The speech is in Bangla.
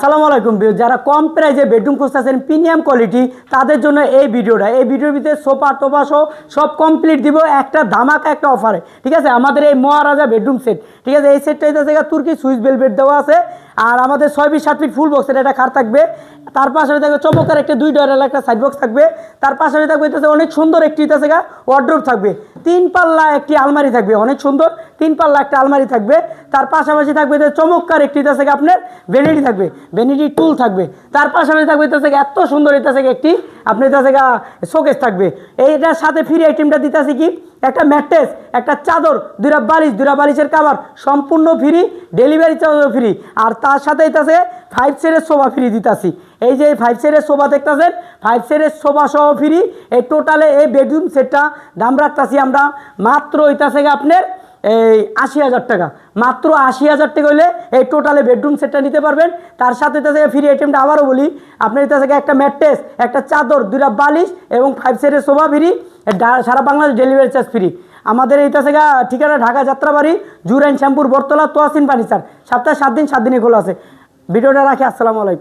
আসসালামু আলাইকুম যারা কম প্রাইসে বেডরুম খুঁজতেছেন প্রিমিয়াম কোয়ালিটি তাদের জন্য এই ভিডিওর ভিতরে সোফা টোফা সব কমপ্লিট দিব একটা ধামাকা একটা অফারে। ঠিক আছে, আমাদের এই মহারাজা বেডরুম সেট, ঠিক আছে, এই সেটটা হইতেছে তুর্কি সুইচ বেলভেট দেওয়া আছে। আর আমাদের 6 ফিট 7 ফিট ফুল বক্সের একটা খাট থাকবে। তার পাশাপাশি থাকবে চমৎকার একটা 2 ডয়ারের একটা সাইড বক্স থাকবে। তার পাশাপাশি থাকবে অনেক সুন্দর একটি ওয়ার্ড্রোব থাকবে। 3 পাল্লা একটি আলমারি থাকবে, অনেক সুন্দর 3 পাল্লা একটা আলমারি থাকবে। তার পাশাপাশি থাকবে চমৎকার একটি আপনার ভ্যানিটি থাকবে, ভ্যানিটি টুল থাকবে। তার পাশাপাশি থাকবে এত সুন্দর একটি আপনি শোকেস থাকবে। এইটার সাথে ফ্রি আইটেমটা দিতেছে কি একটা ম্যাট্রেস, একটা চাদর, দুইটা বালিশের কাভার সম্পূর্ণ ফ্রি, ডেলিভারি চার্জও ফ্রি। আর তার সাথে 5 সেটের সোফা ফ্রি দিতেছি। এই যে 5 সেটের সোফা দেখতেছেন, 5 সেটের সোফা সহ ফ্রি। এই টোটালে এই বেডরুম সেটটা দাম রাখতেছি আমরা মাত্র আপনার এই 80,000 টাকা। মাত্র 80,000 টাকা হলে এই টোটালে বেডরুম সেটটা নিতে পারবেন। তার সাথে ফ্রি আইটেমটা আবারও বলি, আপনার একটা ম্যাট্রেস, একটা চাদর, 2টা বালিশ এবং 5 সেটের সোফা ফ্রি, সারা বাংলাদেশ ডেলিভারি চার্জ ফ্রি। আমাদের এই ঠিকানা ঢাকা যাত্রাবাড়ি, জুরাইন শ্যামপুর, বরতলা, তোয়াসিন ফার্নিচার। সপ্তাহে 7 দিন 7 দিনই খোলা আছে। ভিডিওটা রাখি। আসসালামু আলাইকুম।